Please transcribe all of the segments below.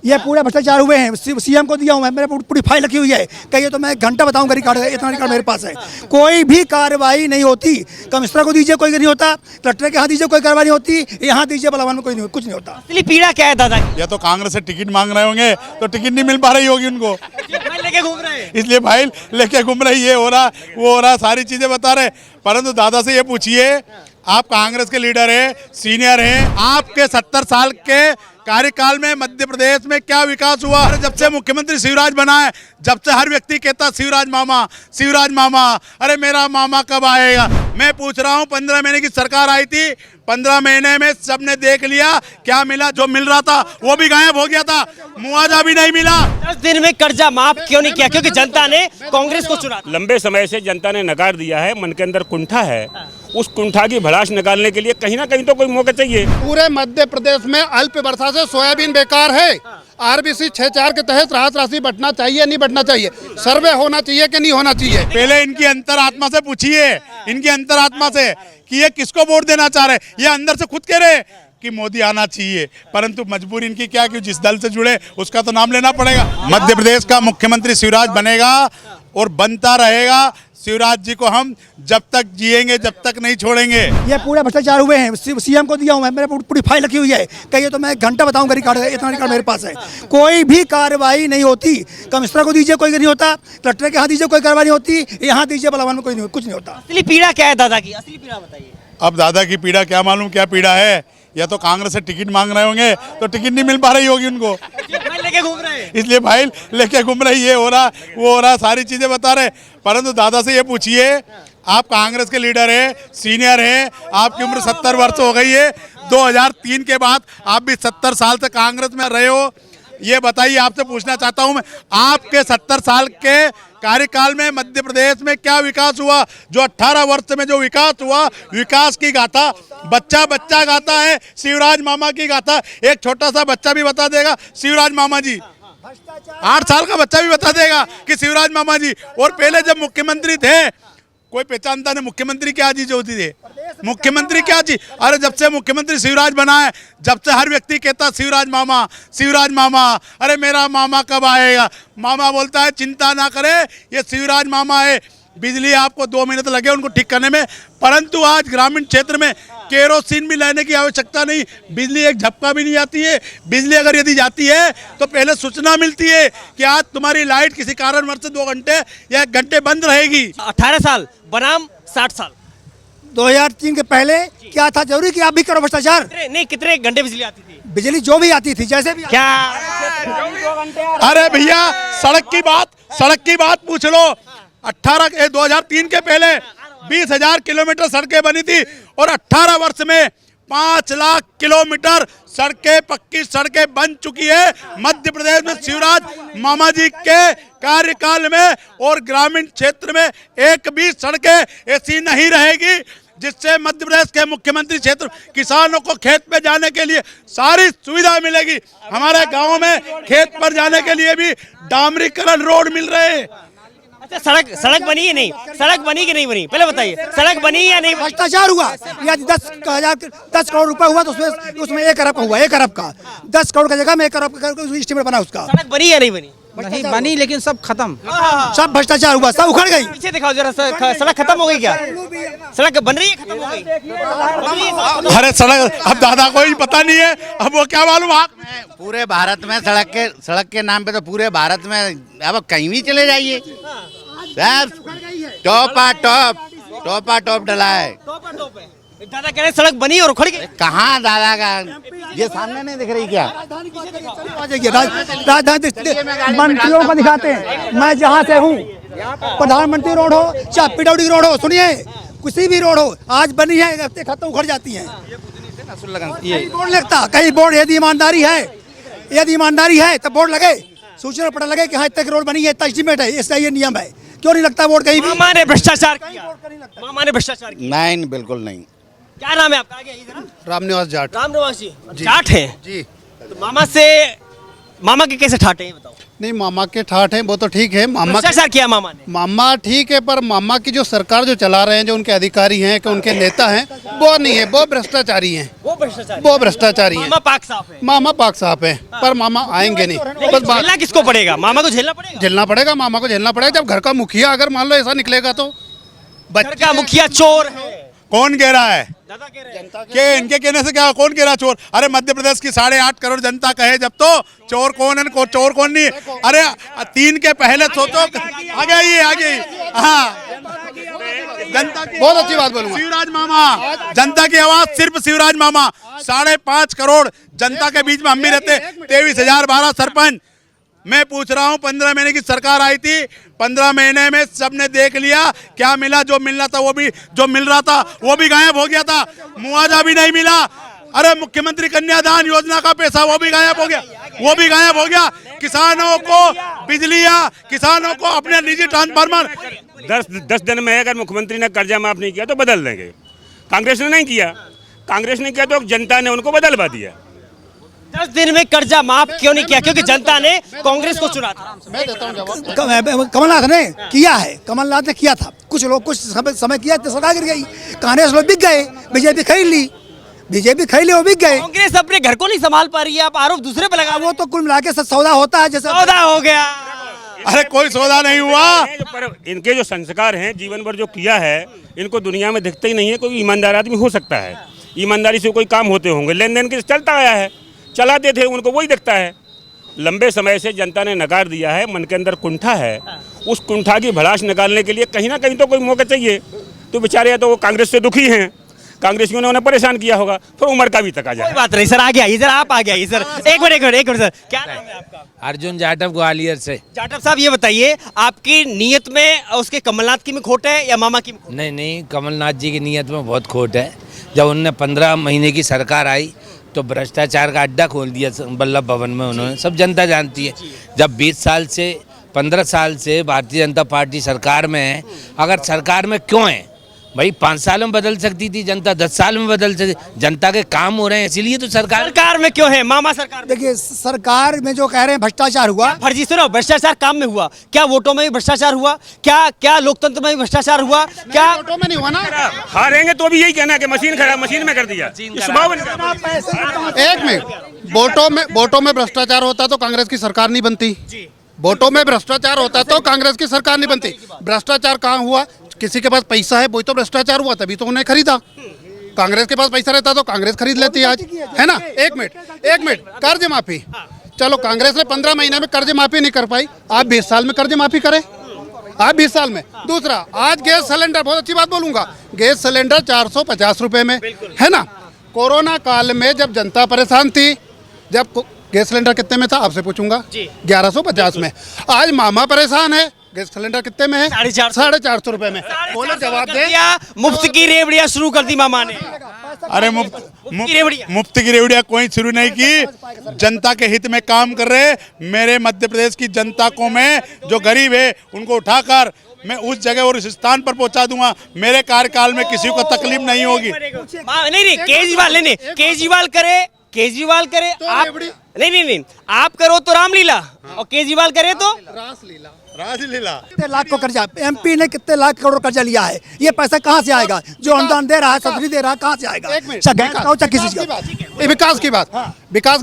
ये पूरे भ्रष्टाचार हुए हैं। सीएम को दिया हूँ मैं, मेरे पूरी फाइल रखी हुई है। कहिए तो मैं एक घंटा बताऊंगा रिकॉर्ड, इतना रिकॉर्ड मेरे पास है। कोई भी कार्रवाई नहीं होती। कमिश्नर को दीजिए कोई नहीं होता, कलेक्टर के यहाँ दीजिए कोई कार्रवाई नहीं होती, यहाँ दीजिए बलवान में कोई नहीं, कुछ नहीं होता। असली पीड़ा क्या है दादा की? या तो कांग्रेस से टिकट मांग रहे होंगे तो टिकट नहीं मिल पा रही होगी उनको, लेके घूम रहे हैं। इसलिए फाइल लेके घूम रही, ये हो रहा वो हो रहा, सारी चीजें बता रहे। परंतु दादा से ये पूछिए, आप कांग्रेस के लीडर हैं, सीनियर हैं, आपके 70 साल के कार्यकाल में मध्य प्रदेश में क्या विकास हुआ? जब से मुख्यमंत्री शिवराज बना है, जब से हर व्यक्ति कहता शिवराज मामा, अरे मेरा मामा कब आएगा? मैं पूछ रहा हूँ, 15 महीने की सरकार आई थी, 15 महीने में सबने देख लिया क्या मिला? जो मिल रहा था वो भी गायब हो गया था, मुआवजा भी नहीं मिला। 10 दिन में कर्जा माफ क्यों नहीं किया? क्योंकि जनता ने कांग्रेस को चुना। लंबे समय से जनता ने नकार दिया है, मन के अंदर कुंठा है, उस कुंठा की भड़ास निकालने के लिए कहीं ना कहीं तो कोई मौका चाहिए। पूरे मध्य प्रदेश में अल्प वर्षा से सोयाबीन बेकार है। आरबीसी 6-4 के तहत राहत राशि बढ़ना चाहिए, नहीं बढ़ना चाहिए? सर्वे होना चाहिए कि नहीं होना चाहिए? पहले इनकी अंतरात्मा से पूछिए, इनकी अंतरात्मा से कि ये किसको वोट देना चाह रहे। ये अंदर से खुद कह रहे कि मोदी आना चाहिए, परंतु मजबूरी इनकी क्या कि जिस दल से जुड़े उसका तो नाम लेना पड़ेगा। मध्य प्रदेश का मुख्यमंत्री शिवराज बनेगा और बनता रहेगा। शिवराज जी को हम जब तक जिएंगे जब तक नहीं छोड़ेंगे। ये पूरे भ्रष्टाचार हुए हैं। सीएम को दिया हूँ मैं, मेरे पूरी फाइल रखी हुई है। कहिए तो मैं एक घंटा बताऊंगा रिकॉर्ड, इतना रिकॉर्ड मेरे पास है। कोई भी कार्रवाई नहीं होती। कमिश्नर को दीजिए कोई नहीं होता, कलेक्टर के यहाँ दीजिए कोई कार्रवाई नहीं होती, यहाँ दीजिए बलवान में कोई नहीं, कुछ नहीं होता। असली पीड़ा क्या है दादा की? असली पीड़ा बताइए। अब दादा की पीड़ा क्या मालूम क्या पीड़ा है? या तो कांग्रेस से टिकट मांग रहे होंगे तो टिकट नहीं मिल पा रही होगी उनको, लेके घूम रहे हैं। इसलिए फाइल लेके घूम रही, ये हो रहा वो हो रहा, सारी चीजें बता रहे। परंतु दादा से ये पूछिए, आप कांग्रेस के लीडर हैं, सीनियर हैं, आपकी उम्र 70 वर्ष हो गई है। 2003 के बाद आप भी 70 साल से कांग्रेस में रहे हो। ये बताइए, आपसे पूछना चाहता हूं मैं, आपके 70 साल के कार्यकाल में मध्य प्रदेश में क्या विकास हुआ? जो 18 वर्ष में जो विकास हुआ, विकास की गाथा बच्चा बच्चा गाता है, शिवराज मामा की गाथा एक छोटा सा बच्चा भी बता देगा, शिवराज मामा जी। 8 साल का बच्चा भी बता देगा कि शिवराज मामा जी। और पहले जब मुख्यमंत्री थे कोई पहचानता नहीं मुख्यमंत्री क्या चीज होती थी, मुख्यमंत्री क्या चीज। अरे जब से मुख्यमंत्री शिवराज बना है, जब से हर व्यक्ति कहता शिवराज मामा, अरे मेरा मामा कब आएगा? मामा बोलता है चिंता ना करे, ये शिवराज मामा है। बिजली आपको 2 महीने तो लगे उनको ठीक करने में, परंतु आज ग्रामीण क्षेत्र में केरोसिन भी लेने की आवश्यकता नहीं, बिजली एक झपका भी नहीं आती है। बिजली अगर यदि जाती है तो पहले सूचना मिलती है कि आज तुम्हारी लाइट किसी कारणवश से 2 घंटे या 1 घंटे बंद रहेगी। 18 साल बनाम 60 साल। 2003 के पहले क्या था जरूरी कि आप भी करो भ्रष्टाचार? नहीं, कितने घंटे बिजली आती थी? बिजली जो भी आती थी, जैसे भी क्या? अरे भैया, सड़क की बात पूछ लो। 2003 के पहले 20,000 किलोमीटर सड़कें बनी थी और 18 वर्ष में 5 लाख किलोमीटर सड़कें, पक्की सड़कें बन चुकी है मध्य प्रदेश में शिवराज मामा जी के कार्यकाल में। और ग्रामीण क्षेत्र में एक भी सड़कें ऐसी नहीं रहेगी जिससे मध्य प्रदेश के मुख्यमंत्री क्षेत्र किसानों को खेत पे जाने के लिए सारी सुविधा मिलेगी। हमारे गाँव में खेत पर जाने के लिए भी डामरीकरण रोड मिल रहे हैं। अच्छा, सड़क बनी है नहीं? सड़क बनी कि नहीं बनी? पहले बताइए, सड़क बनी या नहीं? भ्रष्टाचार हुआ या 10 करोड़ रुपए हुआ तो उसमें 1 अरब का हुआ, 1 अरब का 10 करोड़ का जगह में 1 अरब का एस्टीमेट बना उसका। सड़क बनी या नहीं बनी? नहीं बनी, लेकिन सब खत्म, सब भ्रष्टाचार हुआ, सब उखड़ गई। पीछे दिखाओ जरा, सड़क खत्म हो गई क्या? सड़क बन रही है, खत्म हो गई? अरे सड़क अब दादा को ही पता नहीं है, अब वो क्या मालूम। आप पूरे भारत में सड़क के नाम पे तो पूरे भारत में अब कहीं भी चले जाइए, टॉप डला है। दादा कह रहे सड़क बनी और उखड़ गई। कहाँ दादा का, ये सामने नहीं दिख रही क्या? राजधानी मंत्रियों को दिखाते हैं। मैं जहाँ से हूँ, प्रधानमंत्री रोड हो चाहे पीडब्ल्यूडी रोड हो, सुनिए किसी भी रोड हो, आज बनी है खत्म उखड़ जाती है। बोर्ड लगता, कहीं बोर्ड यदि ईमानदारी है तो बोर्ड लगे, सूचना पता लगे कि हाँ इतने रोड बनी है, इतना एस्टीमेट है, इसका ये नियम है। क्यों नहीं लगता बोर्ड कहीं भी? मामा ने भ्रष्टाचार किया। नहीं, बिल्कुल नहीं। क्या नाम है आपका? आगे जरा। रामनिवास जाट। रामनिवास जी जाट है जी। तो मामा से मामा के कैसे ठाटे हैं बताओ। नहीं, मामा के ठाठ हैं वो तो ठीक है, मामा भ्रष्टाचार किया मामा ने। मामा ठीक है, पर मामा की जो सरकार जो चला रहे हैं, जो उनके अधिकारी हैं, कि उनके नेता हैं, वो नहीं है, वो भ्रष्टाचारी हैं, वो भ्रष्टाचार, वो भ्रष्टाचारी हैं। मामा पाक साफ है। मामा पाक साफ है, पर मामा आएंगे नहीं। लेकिन बस बात झेलना किसको पड़ेगा, मामा को झेलना पड़ेगा। झेलना पड़ेगा, मामा को झेलना पड़ेगा। जब घर का मुखिया अगर मान लो ऐसा निकलेगा तो घर का मुखिया चोर है, कौन कह रहा है दादा कह रहे हैं। कि इनके कहने से क्या, कौन कह रहा चोर? अरे मध्य प्रदेश की 8.5 करोड़ जनता कहे जब तो चोर कौन है, चोर कौन नहीं है। अरे 3 के पहले सोचो, आगे हाँ, जनता की बहुत अच्छी बात बोलूंगा। शिवराज मामा, जनता की आवाज सिर्फ शिवराज मामा। 5.5 करोड़ जनता के बीच में हम भी रहते, 23,012 सरपंच। मैं पूछ रहा हूं, 15 महीने की सरकार आई थी, 15 महीने में सबने देख लिया क्या मिला? जो मिलना था वो भी, जो मिल रहा था वो भी गायब हो गया था। मुआवजा भी नहीं मिला। अरे मुख्यमंत्री कन्यादान योजना का पैसा वो भी गायब हो गया, वो भी गायब हो गया। किसानों को बिजलियां, किसानों को अपने निजी ट्रांसफार्मर। 10 दिन में अगर मुख्यमंत्री ने कर्जा माफ नहीं किया तो बदल देंगे। कांग्रेस ने नहीं किया, कांग्रेस ने किया तो जनता ने उनको बदलवा दिया। 10 दिन में कर्जा माफ क्यों नहीं किया? क्योंकि जनता ने कांग्रेस को चुना था। मैं देता हूं जवाब। कमलनाथ ने किया है, कमलनाथ ने किया था। कुछ लोग कुछ समय किया तो सरकार गिर गई, कांग्रेस लोग बिक गए, बीजेपी खरीद ली, वो बिक गए। कांग्रेस अपने घर को नहीं संभाल पा रही है, आप आरोप दूसरे पे लगा। वो तो कुल मिला के सौदा होता है, जैसे सौदा हो गया। अरे कोई सौदा नहीं हुआ। पर इनके जो संस्कार हैं, जीवन भर जो किया है, इनको दुनिया में दिखते ही नहीं है। कोई ईमानदार आदमी हो सकता है, ईमानदारी से कोई काम होते होंगे, लेन देन के चलता आया है, चलाते थे, उनको वही दिखता है। लंबे समय से जनता ने नकार दिया है, मन के अंदर कुंठा है। उस कुंठा की भड़ास निकालने के लिए कहीं ना कहीं तो कोई मौका चाहिए। तो बेचारे तो वो कांग्रेस से दुखी हैं, कांग्रेसियों ने उन्हें परेशान किया होगा, फिर उम्र का भी तक आ जाए। कोई बात नहीं सर, आगे आइए सर, आप आगे आइए सर। एक मिनट सर, क्या नाम है आपका? अर्जुन जाटव, ग्वालियर से। जाटव साहब ये बताइए, आपकी नीयत में उसके कमलनाथ की में खोट है या मामा की में खोट? नहीं, कमलनाथ जी की नीयत में बहुत खोट है। जब उनने 15 महीने की सरकार आई तो भ्रष्टाचार का अड्डा खोल दिया बल्लभ भवन में उन्होंने, सब जनता जानती है। जब 15 साल से भारतीय जनता पार्टी सरकार में है, अगर सरकार में क्यों है भाई? 5 साल में बदल सकती थी जनता, 10 साल में बदल सकती। जनता के काम हो रहे हैं, इसीलिए तो सरकार में क्यों है मामा? सरकार में देखिए, सरकार में जो कह रहे हैं भ्रष्टाचार हुआ, फर्जी सुनो, भ्रष्टाचार काम में हुआ क्या? वोटों में भी भ्रष्टाचार हुआ क्या? लोकतंत्र में भी भ्रष्टाचार हुआ क्या? वोटों में नहीं हुआ ना। हारेंगे तो भी यही कहना है कि मशीन खराब, मशीन में कर दिया। स्वभाव इनका। एक मिनट, वोटों में भ्रष्टाचार होता तो कांग्रेस की सरकार नहीं बनती। वोटों में भ्रष्टाचार होता तो कांग्रेस की सरकार नहीं बनती। भ्रष्टाचार कहाँ हुआ? किसी के पास पैसा है, वही तो भ्रष्टाचार हुआ, तभी तो उन्हें खरीदा। कांग्रेस के पास पैसा रहता तो कांग्रेस खरीद लेती आज, है ना। एक मिनट, कर्ज माफी, चलो कांग्रेस ने 15 महीने में कर्ज माफी नहीं कर पाई, आप 20 साल में कर्ज माफी करें, आप 20 साल में। दूसरा, आज गैस सिलेंडर, बहुत अच्छी बात बोलूंगा, गैस सिलेंडर 450 रुपए में, है ना। कोरोना काल में जब जनता परेशान थी, जब गैस सिलेंडर कितने में था आपसे पूछूंगा? 1150 में। आज मामा परेशान है, गैस सिलेंडर कितने में है? 450 रुपए में। बोलो जवाब दे। मुफ्त की रेवड़ियां शुरू कर दी मामा ने। अरे मुफ्त की रेवड़ियां कोई शुरू नहीं की, जनता के हित में काम कर रहे। मेरे मध्य प्रदेश की जनता को मैं, जो गरीब है उनको उठाकर मैं उस जगह और उस स्थान पर पहुंचा दूंगा। मेरे कार्यकाल में किसी को तकलीफ नहीं होगी। नहीं, केजरीवाल करे तो आप नहीं, आप करो तो रामलीला और केजरीवाल करे तो राजलीला। कितने लाख को कर्जा, एमपी ने कितने लाख करोड़ कर्जा लिया है? ये पैसा कहाँ से आएगा? जो अनुदान दे रहा है, सब्सिडी दे रहा है, कहाँ से आएगा? विकास की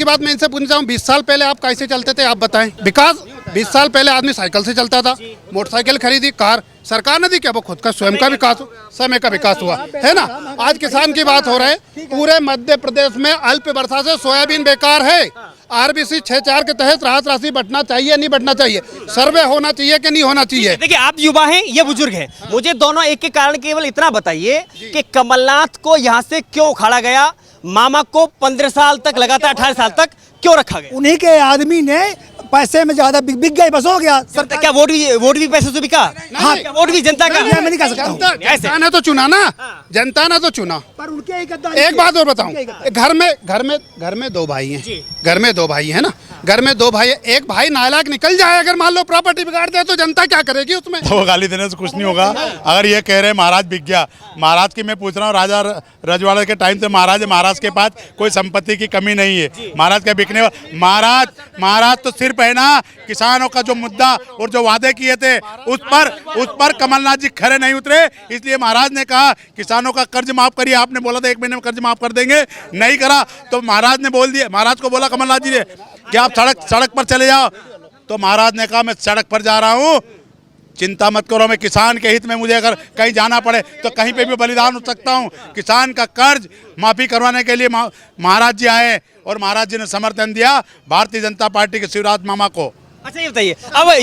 बात मैं इनसे पूछता हूँ, 20 साल पहले आप कैसे चलते थे, आप बताएं। विकास 20 साल पहले आदमी साइकिल से चलता था, मोटरसाइकिल खरीदी, कार सरकार ने दी, क्या वो खुद का स्वयं का विकास, समय का विकास हुआ, है ना। आज किसान की बात हो रहा है, पूरे मध्य प्रदेश में अल्प वर्षा से सोयाबीन बेकार है। आरबीसी 6.4 के तहत राहत राशि बढ़ना चाहिए, नहीं बढ़ना चाहिए? सर्वे होना चाहिए कि नहीं होना चाहिए? देखिए, आप युवा हैं, ये बुजुर्ग हैं, मुझे दोनों एक के कारण केवल इतना बताइए कि कमलनाथ को यहाँ से क्यों उखाड़ा गया, मामा को 15 साल तक लगातार 18 साल तक क्यों रखा गया? उन्हीं के आदमी ने पैसे में ज्यादा बिक गए, बस हो गया। सरकार क्या वोट भी पैसे से बिका? हाँ, वोट भी जनता का। मैं नहीं कह सकता हूँ। जनता ने तो चुना ना, जनता ने तो चुना। पर उनके एक बात और बताऊं, घर में 2 भाई हैं, घर में 2 भाई है ना। घर में 2 भाई, एक भाई नालायक निकल जाए, अगर मान लो प्रॉपर्टी बिगाड़ दे तो जनता क्या करेगी उसमें? तो गाली देने से कुछ नहीं होगा। अगर ये कह रहे हैं महाराज बिक गया, महाराज की मैं पूछ रहा हूँ, राजा रजवाड़े के टाइम से महाराज है, महाराज के पास कोई संपत्ति की कमी नहीं है। महाराज क्या बिकने महाराज तो सिर्फ है ना किसानों का जो मुद्दा और जो वादे किए थे उस पर कमलनाथ जी खरे नहीं उतरे, इसलिए महाराज ने कहा किसानों का कर्ज माफ करिए। आपने बोला था 1 महीने में कर्ज माफ कर देंगे, नहीं करा तो महाराज ने बोल दिया, महाराज को बोला कमलनाथ जी ने कि आप सड़क पर चले जाओ, तो महाराज ने कहा मैं सड़क पर जा रहा हूँ, चिंता मत करो, मैं किसान के हित में, मुझे अगर कहीं जाना पड़े तो कहीं पे भी बलिदान हो सकता हूँ। किसान का कर्ज माफी करवाने के लिए महाराज जी आए और महाराज जी ने समर्थन दिया भारतीय जनता पार्टी के शिवराज मामा को। अच्छा ये बताइए,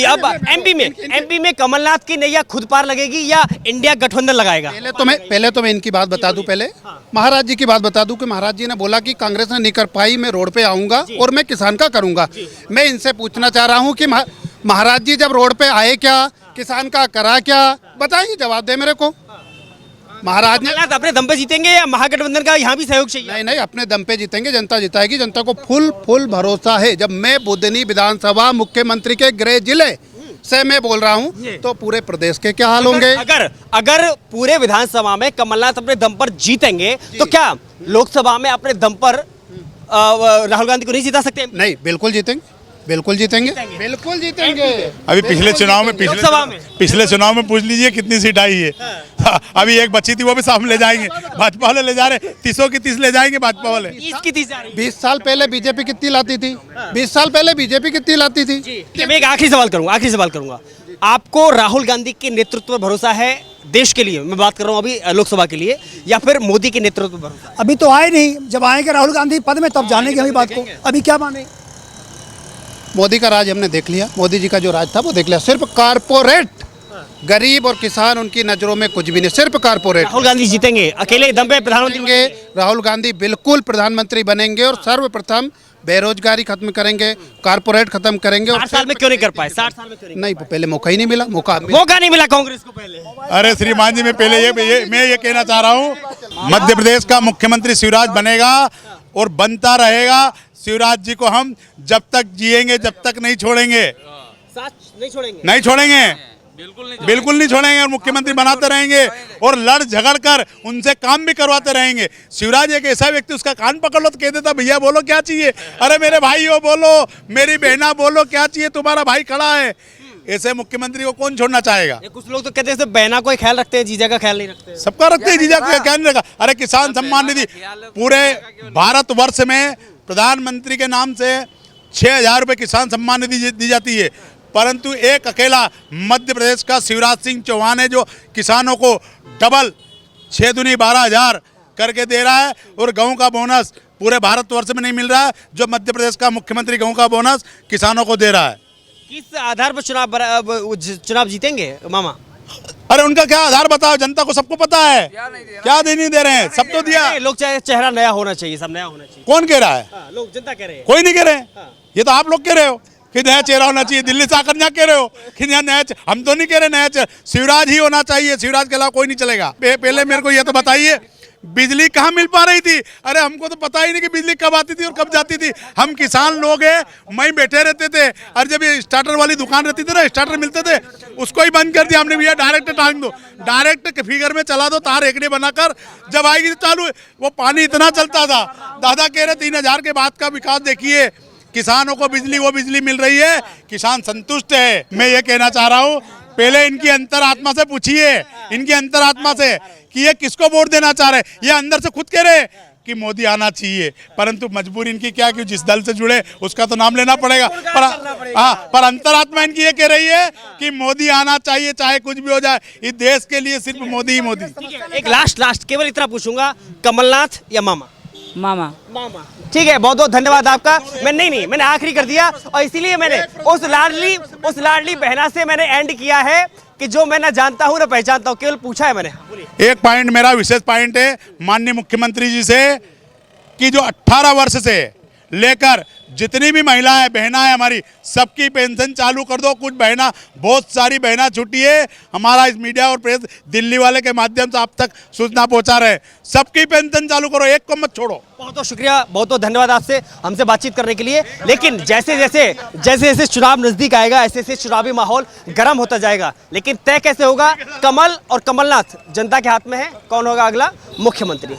अब एमपी में कमलनाथ की नैया खुद पार लगेगी या इंडिया गठबंधन लगाएगा? पहले तो मैं इनकी बात बता दूं, पहले महाराज जी की बात बता दूं कि महाराज जी ने बोला कि कांग्रेस ने नहीं कर पाई, मैं रोड पे आऊंगा और मैं किसान का करूंगा। मैं इनसे पूछना चाह रहा हूं कि महाराज जी जब रोड पे आए क्या, किसान का करा क्या, बताइए, जवाब दे मेरे को। महाराज ने अपने दम पे जीतेंगे या महागठबंधन का यहाँ भी सहयोग चाहिए? नहीं, अपने दम पे जीतेंगे, जनता जिताएगी, जनता को फुल भरोसा है। जब मैं बुधनी विधानसभा मुख्यमंत्री के गृह जिले से मैं बोल रहा हूँ तो पूरे प्रदेश के क्या हाल होंगे? अगर पूरे विधानसभा में कमलनाथ अपने दम पर जीतेंगे तो क्या लोकसभा में अपने दम पर राहुल गांधी को नहीं जिता सकते? नहीं, बिल्कुल जीतेंगे, बिल्कुल जीतेंगे। अभी पिछले चुनाव में पूछ लीजिए कितनी सीट आई है। अभी एक बची थी, वो भी सामने ले जाएंगे, भाजपा वाले ले जा रहे, 30 की 30 ले जाएंगे भाजपा वाले। 20 साल पहले बीजेपी कितनी लाती थी? 20 साल पहले बीजेपी कितनी लाती थी? मैं एक आखिरी सवाल करूंगा, आपको राहुल गांधी के नेतृत्व पर भरोसा है देश के लिए, मैं बात कर रहा हूँ अभी लोकसभा के लिए, या फिर मोदी के नेतृत्व पर भरोसा? अभी तो आए नहीं, जब आएंगे राहुल गांधी पद में तब जानेंगे हम बात को, अभी क्या माने। मोदी का राज हमने देख लिया, मोदी जी का जो राज था वो देख लिया, सिर्फ कारपोरेट, गरीब और किसान उनकी नजरों में कुछ भी नहीं, सिर्फ कारपोरेट। राहुल गांधी जीतेंगे, अकेले दम पे प्रधानमंत्री बनेंगे, राहुल गांधी बिल्कुल प्रधानमंत्री बनेंगे और सर्वप्रथम बेरोजगारी खत्म करेंगे, कारपोरेट खत्म करेंगे। 60 साल में क्यों नहीं कर पाए? 60 साल में क्यों नहीं, पहले मौका ही नहीं मिला, मौका नहीं मिला कांग्रेस को पहले। अरे श्रीमान जी, मैं पहले मैं ये कहना चाह रहा हूँ, मध्य प्रदेश का मुख्यमंत्री शिवराज बनेगा और बनता रहेगा। शिवराज जी को हम जब तक जिएंगे जब तक नहीं छोड़ेंगे, नहीं छोड़ेंगे, बिल्कुल नहीं छोड़ेंगे और मुख्यमंत्री बनाते रहेंगे और लड़ झगड़ कर उनसे काम भी करवाते रहेंगे। शिवराज एक ऐसा व्यक्ति, उसका कान पकड़ लो तो कह देता भैया बोलो क्या चाहिए, अरे मेरे भाई हो बोलो, मेरी बहना बोलो क्या चाहिए, तुम्हारा भाई खड़ा है। ऐसे मुख्यमंत्री को कौन छोड़ना चाहेगा? कुछ लोग तो कहते हैं बहना को ख्याल रखते हैं, जीजा का ख्याल नहीं रखते। सबका रखते हैं, जीजा का ख्याल नहीं रखा। अरे किसान सम्मान निधि पूरे भारतवर्ष में प्रधानमंत्री के नाम से 6,000 रुपये किसान सम्मान निधि दी जाती है, परंतु एक अकेला मध्य प्रदेश का शिवराज सिंह चौहान है जो किसानों को डबल 6 दूनी 12,000 करके दे रहा है और गेहूं का बोनस पूरे भारतवर्ष में नहीं मिल रहा है, जो मध्य प्रदेश का मुख्यमंत्री गेहूं का बोनस किसानों को दे रहा है। किस आधार पर चुनाव जीतेंगे मामा? अरे उनका क्या आधार बताओ, जनता को सबको पता है, क्या नहीं दे रहे हैं, सब तो दिया। लोग चाहे चेहरा नया होना चाहिए, सब नया होना चाहिए। कौन कह रहा है? लोग, जनता कह रहे हैं। कोई नहीं कह रहे, ये तो आप लोग कह रहे हो कि नया चेहरा होना चाहिए। दिल्ली से आकर यहाँ कह रहे हो कि नया, हम तो नहीं कह रहे नया चेहरा, शिवराज ही होना चाहिए, शिवराज के अलावा कोई नहीं चलेगा। पहले मेरे को ये तो बताइए बिजली कहाँ मिल पा रही थी? अरे हमको तो पता ही नहीं कि बिजली कब आती थी और कब जाती थी। हम किसान लोग हैं, वहीं बैठे रहते थे और जब ये स्टार्टर वाली दुकान रहती थी ना, स्टार्टर मिलते थे, उसको ही बंद कर दिया हमने, भैया डायरेक्ट टांग दो, डायरेक्ट फिगर में चला दो, तार एकड़े बनाकर, जब आएगी तो चालू। वो पानी इतना चलता था, दादा कह रहे 3,000 के बाद का विकास देखिए, किसानों को बिजली वो बिजली मिल रही है, किसान संतुष्ट है। मैं ये कहना चाह रहा हूँ, पहले इनकी अंतरात्मा से पूछिए, इनकी अंतरात्मा से कि ये किसको वोट देना चाह रहे। ये अंदर से खुद कह रहे कि मोदी आना चाहिए, परंतु मजबूरी इनकी क्या कि जिस दल से जुड़े उसका तो नाम लेना पड़ेगा, पर अंतरात्मा इनकी ये कह रही है कि मोदी आना चाहिए, चाहे कुछ भी हो जाए, इस देश के लिए सिर्फ मोदी ही मोदी। एक लास्ट केवल इतना पूछूंगा, कमलनाथ या मामा? मामा। ठीक है, बहुत बहुत धन्यवाद आपका। मैंने आखिरी कर दिया और इसीलिए मैंने उस लाडली बहना से मैंने एंड किया है कि जो मैं ना जानता हूँ ना पहचानता हूँ, केवल पूछा है मैंने। एक पॉइंट मेरा विशेष पॉइंट है माननीय मुख्यमंत्री जी से कि जो 18 वर्ष से लेकर जितनी भी महिलाएं बहना है हमारी सबकी पेंशन चालू कर दो। कुछ बहना, बहुत सारी बहना छुट्टी है, हमारा इस मीडिया और प्रेस दिल्ली वाले के माध्यम से आप तक सूचना पहुंचा रहे हैं। सबकी पेंशन चालू करो, एक को मत छोड़ो। बहुत बहुत शुक्रिया, बहुत बहुत धन्यवाद आपसे हमसे बातचीत करने के लिए। लेकिन जैसे जैसे चुनाव नजदीक आएगा ऐसे ऐसे चुनावी माहौल गर्म होता जाएगा, लेकिन तय कैसे होगा? कमल और कमलनाथ जनता के हाथ में है। कौन होगा अगला मुख्यमंत्री?